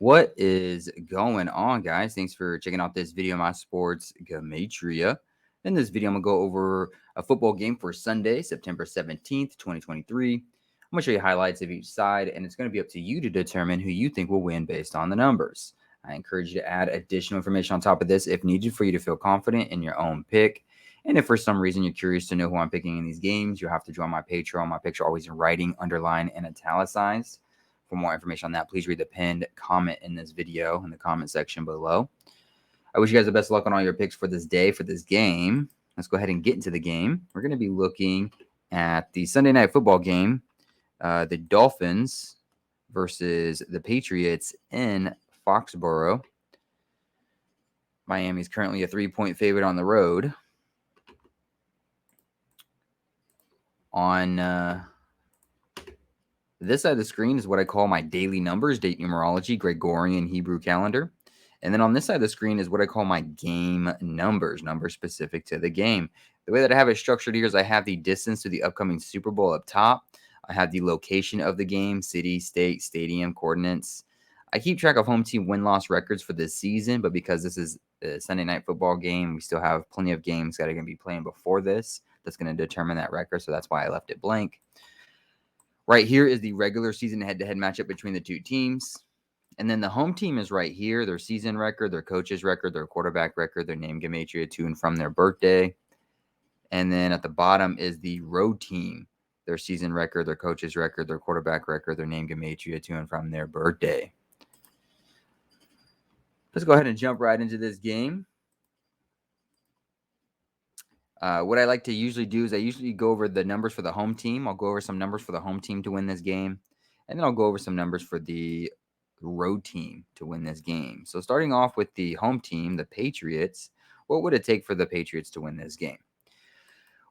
What is going on, guys? Thanks for checking out this video, My Sports Gematria. In this video, I'm going to go over a football game for Sunday, September 17th, 2023. I'm going to show you highlights of each side, and it's going to be up to you to determine who you think will win based on the numbers. I encourage you to add additional information on top of this if needed for you to feel confident in your own pick. And if for some reason you're curious to know who I'm picking in these games, you'll have to join my Patreon. My picks are always in writing, underlined, and italicized. For more information on that, please read the pinned comment in this video in the comment section below. I wish you guys the best of luck on all your picks for this day, for this game. Let's go ahead and get into the game. We're going to be looking at the Sunday night football game, the Dolphins versus the Patriots in Foxborough. Miami is currently a 3-point favorite on the road. On this side of the screen is what I call my daily numbers, date numerology, Gregorian Hebrew calendar. And then on this side of the screen is what I call my game numbers specific to the game. The way that I have it structured here is I have the distance to the upcoming Super Bowl up top. I have the location of the game, city, state, stadium, coordinates. I keep track of home team win-loss records for this season, but because this is a Sunday night football game, we still have plenty of games that are going to be playing before this that's going to determine that record, so that's why I left it blank. Right here is the regular season head-to-head matchup between the two teams. And then the home team is right here, their season record, their coach's record, their quarterback record, their name Gematria to and from their birthday. And then at the bottom is the road team, their season record, their coach's record, their quarterback record, their name Gematria to and from their birthday. Let's go ahead and jump right into this game. What I like to usually do is I usually go over the numbers for the home team. I'll go over some numbers for the home team to win this game. And then I'll go over some numbers for the road team to win this game. So starting off with the home team, the Patriots, what would it take for the Patriots to win this game?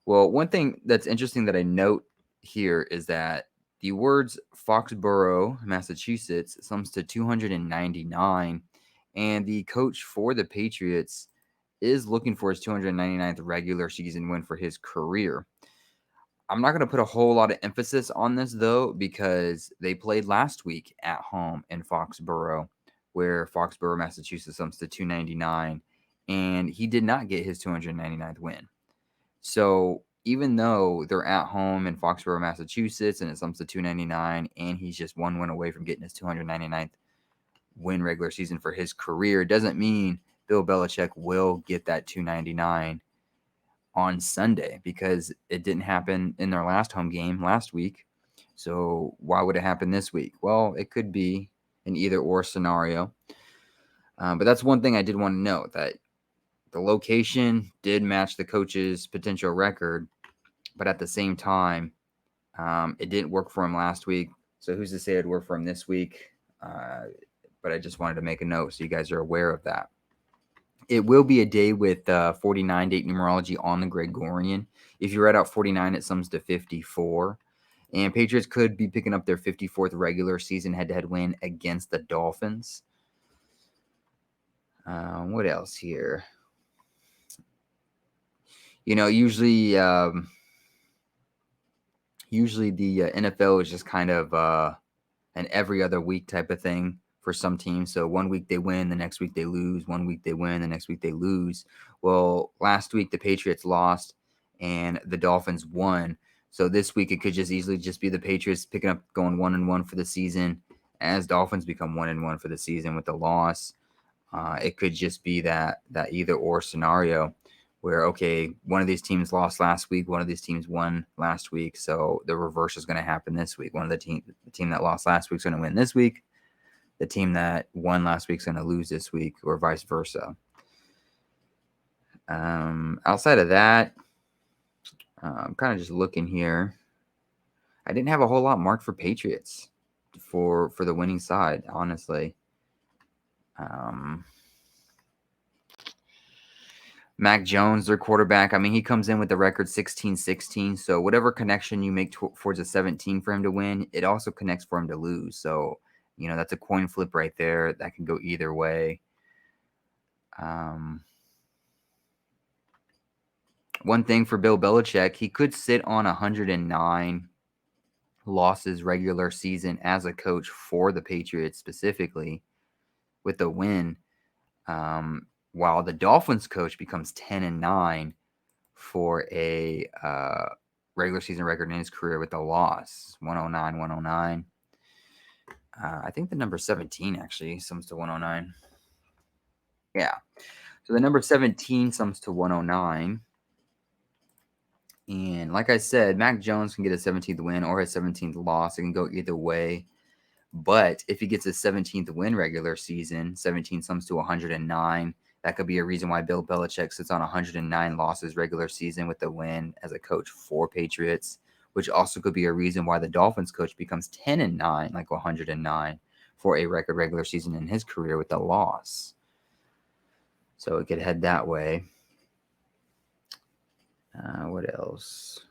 Well, one thing that's interesting that I note here is that the words Foxborough, Massachusetts, sums to 299. And the coach for the Patriots is looking for his 299th regular season win for his career. I'm not going to put a whole lot of emphasis on this, though, because they played last week at home in Foxborough, where Foxborough, Massachusetts sums to 299, and he did not get his 299th win. So even though they're at home in Foxborough, Massachusetts, and it sums to 299, and he's just one win away from getting his 299th win regular season for his career, it doesn't mean Bill Belichick will get that 299 on Sunday, because it didn't happen in their last home game last week. So why would it happen this week? Well, it could be an either-or scenario. But that's one thing I did want to note, that the location did match the coach's potential record, but at the same time, it didn't work for him last week. So who's to say it'd work for him this week? But I just wanted to make a note so you guys are aware of that. It will be a day with 49 date numerology on the Gregorian. If you write out 49, it sums to 54. And Patriots could be picking up their 54th regular season head-to-head win against the Dolphins. What else here? You know, usually the NFL is just kind of an every other week type of thing for some teams. So one week they win, the next week they lose. One week they win, the next week they lose. Well, last week the Patriots lost and the Dolphins won. So this week it could just easily just be the Patriots picking up, going 1-1 for the season, as Dolphins become 1-1 for the season with the loss. It could just be that either or scenario where, okay, one of these teams lost last week, one of these teams won last week, so the reverse is going to happen this week. The team that lost last week is going to win this week. The team that won last week is going to lose this week, or vice versa. Outside of that, I'm kind of just looking here. I didn't have a whole lot marked for Patriots for the winning side, honestly. Mac Jones, their quarterback, I mean, he comes in with the record 16-16. So whatever connection you make towards a 17 for him to win, it also connects for him to lose. So, you know, that's a coin flip right there. That can go either way. One thing for Bill Belichick, he could sit on 109 losses regular season as a coach for the Patriots specifically. with a win, while the Dolphins coach becomes 10-9 for a regular season record in his career with a loss, 109, 109. I think the number 17 actually sums to 109. Yeah. So the number 17 sums to 109. And like I said, Mac Jones can get a 17th win or his 17th loss. It can go either way. But if he gets his 17th win regular season, 17 sums to 109. That could be a reason why Bill Belichick sits on 109 losses regular season with the win as a coach for Patriots, which also could be a reason why the Dolphins coach becomes 10-9, like 109, for a record regular season in his career with the loss. So it could head that way. What else?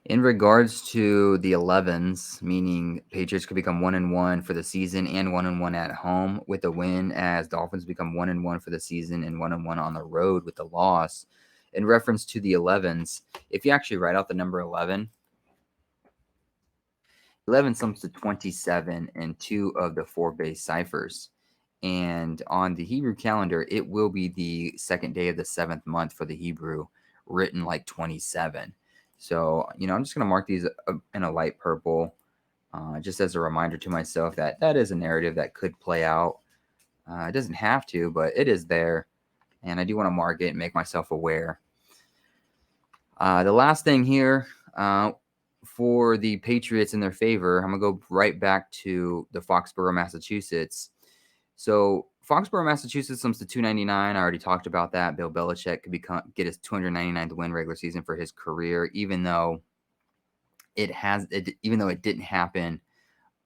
In regards to the 11s, meaning Patriots could become 1-1 for the season and 1-1 at home with a win, as Dolphins become 1-1 for the season and 1-1 on the road with the loss. In reference to the 11s, if you actually write out the number 11, 11 sums to 27 in 2 of the 4 base ciphers. And on the Hebrew calendar, it will be the second day of the 7th month for the Hebrew, written like 27. So, I'm just going to mark these in a light purple, just as a reminder to myself that that is a narrative that could play out. It doesn't have to, but it is there. And I do want to mark it and make myself aware. The last thing here for the Patriots in their favor, I'm going to go right back to the Foxborough, Massachusetts. So Foxborough, Massachusetts sums to 299. I already talked about that. Bill Belichick could get his 299th win regular season for his career, even though it didn't happen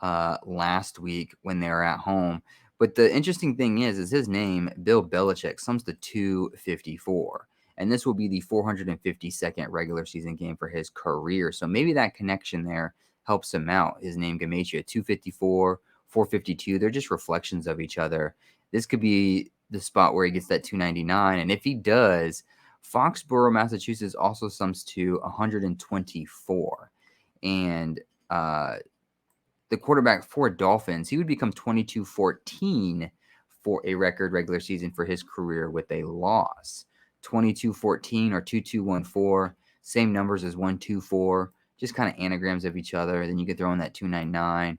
last week when they were at home. But the interesting thing is his name, Bill Belichick, sums to 254. And this will be the 452nd regular season game for his career. So maybe that connection there helps him out. His name, Gematria, 254, 452. They're just reflections of each other. This could be the spot where he gets that 299. And if he does, Foxborough, Massachusetts also sums to 124. And the quarterback for Dolphins, he would become 22-14 for a record regular season for his career with a loss. 22-14 or 2214, same numbers as 124, just kind of anagrams of each other. Then you could throw in that 299.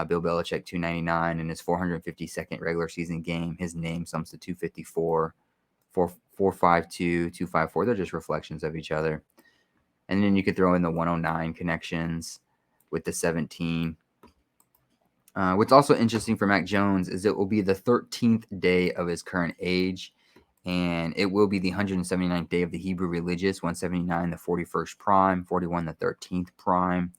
Bill Belichick 299 in his 452nd regular season game. His name sums to 254, 452, 254. They're just reflections of each other. And then you could throw in the 109 connections with the 17. What's also interesting for Mac Jones is it will be the 13th day of his current age, and it will be the 179th day of the Hebrew religious, 179 the 41st prime, 41 the 13th prime,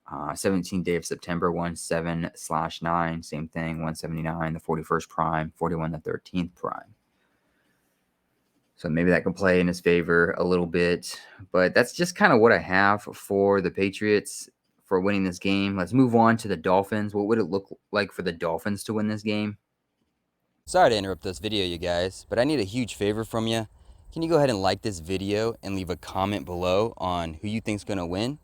17th day of September, 17/9, same thing, 179 the 41st prime, 41 the 13th prime. So maybe that can play in his favor a little bit, but that's just kind of what I have for the Patriots for winning this game. Let's move on to the Dolphins. What would it look like for the Dolphins to win this game? Sorry to interrupt this video, you guys, but I need a huge favor from you. Can you go ahead and like this video and leave a comment below on who you think's going to win?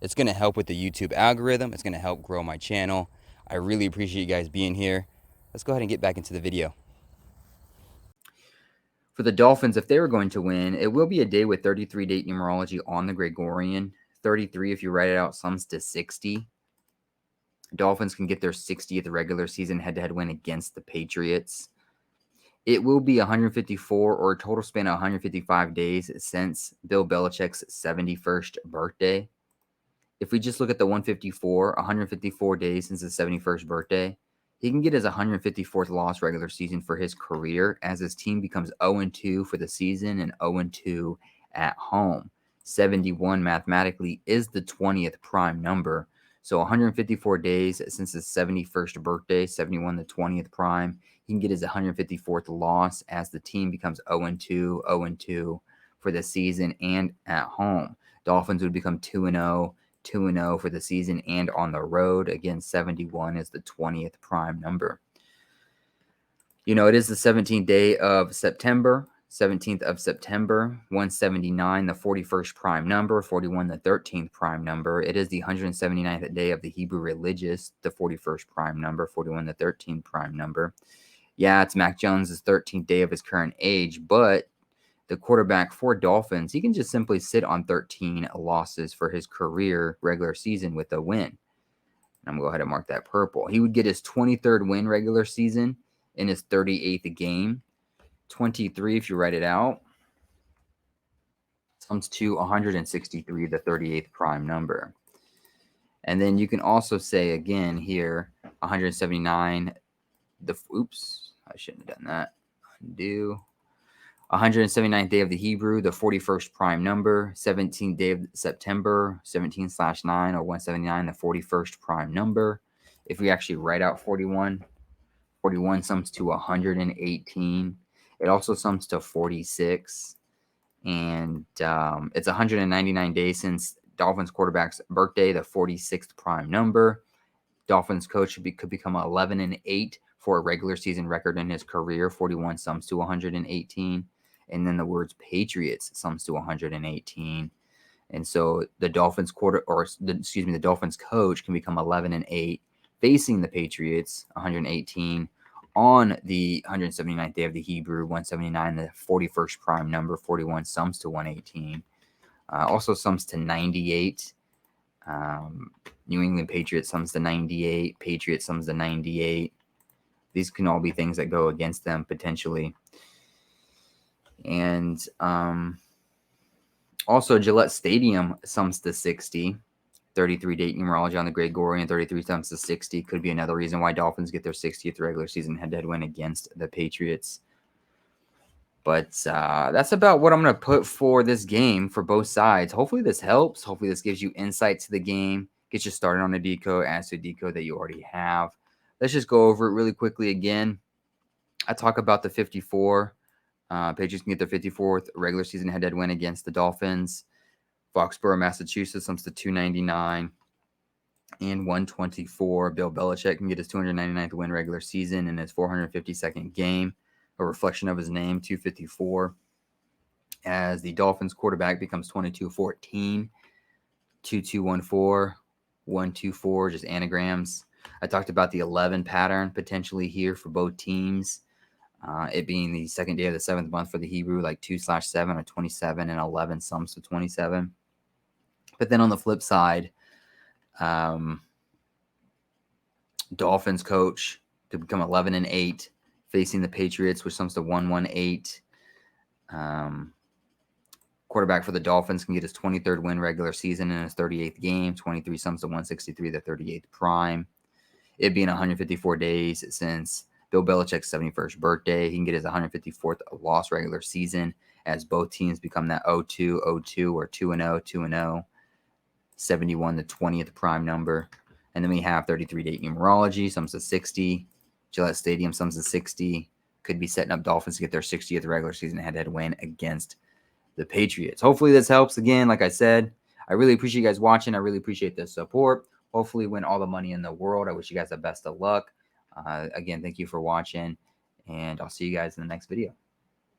It's going to help with the YouTube algorithm. It's going to help grow my channel. I really appreciate you guys being here. Let's go ahead and get back into the video. For the Dolphins, if they were going to win, it will be a day with 33 date numerology on the Gregorian. 33, if you write it out, sums to 60. Dolphins can get their 60th regular season head-to-head win against the Patriots. It will be 154 or a total span of 155 days since Bill Belichick's 71st birthday. If we just look at the 154 days since his 71st birthday, he can get his 154th loss regular season for his career as his team becomes 0-2 for the season and 0-2 at home. 71 mathematically is the 20th prime number. So 154 days since his 71st birthday, 71 the 20th prime, he can get his 154th loss as the team becomes 0-2 for the season and at home. Dolphins would become 2-0 for the season and on the road. Again, 71 is the 20th prime number. It is the 17th day of September. 17th of September, 179, the 41st prime number, 41, the 13th prime number. It is the 179th day of the Hebrew religious, the 41st prime number, 41, the 13th prime number. Yeah, it's Mac Jones' 13th day of his current age, but the quarterback for Dolphins, he can just simply sit on 13 losses for his career regular season with a win. I'm going to go ahead and mark that purple. He would get his 23rd win regular season in his 38th game. 23, if you write it out, comes to 163, the 38th prime number. And then you can also say again here, 179, oops, I shouldn't have done that. Undo. 179th day of the Hebrew, the 41st prime number, 17th day of September, 17/9, or 179, the 41st prime number. If we actually write out 41, 41 sums to 118. It also sums to 46. And it's 199 days since Dolphins quarterback's birthday, the 46th prime number. Dolphins coach could become 11-8 for a regular season record in his career. 41 sums to 118. And then the words Patriots sums to 118. And so the Dolphins the Dolphins coach can become 11-8 facing the Patriots, 118 on the 179th day of the Hebrew, 179, the 41st prime number, 41 sums to 118. Also sums to 98. New England Patriots sums to 98. Patriots sums to 98. These can all be things that go against them potentially. And also Gillette Stadium sums to 60. 33 date numerology on the Gregorian, 33 sums to 60. Could be another reason why Dolphins get their 60th regular season head-to-head win against the Patriots. But that's about what I'm going to put for this game for both sides. Hopefully this helps. Hopefully this gives you insight to the game, gets you started on a decode, adds to a decode that you already have. Let's just go over it really quickly again. I talk about the 54. Patriots can get their 54th regular season head-to-head win against the Dolphins. Foxborough, Massachusetts sums to 299 and 124. Bill Belichick can get his 299th win regular season in his 452nd game. A reflection of his name, 254. As the Dolphins quarterback becomes 22-14, 2214, 124, just anagrams. I talked about the 11 pattern potentially here for both teams. It being the second day of the 7th month for the Hebrew, like 2/7 or 27, and 11 sums to 27. But then on the flip side, Dolphins coach to become 11-8, facing the Patriots, which sums to 118. Quarterback for the Dolphins can get his 23rd win regular season in his 38th game. 23 sums to 163, the 38th prime. It being 154 days since Bill Belichick's 71st birthday, he can get his 154th loss regular season as both teams become that 0-2, 0-2, or 2-0, 2-0. 71, the 20th prime number. And then we have 33 date numerology, sums to 60. Gillette Stadium sums to 60. Could be setting up Dolphins to get their 60th regular season head-to-head win against the Patriots. Hopefully this helps. Again, like I said, I really appreciate you guys watching. I really appreciate the support. Hopefully win all the money in the world. I wish you guys the best of luck. Again, thank you for watching, and I'll see you guys in the next video.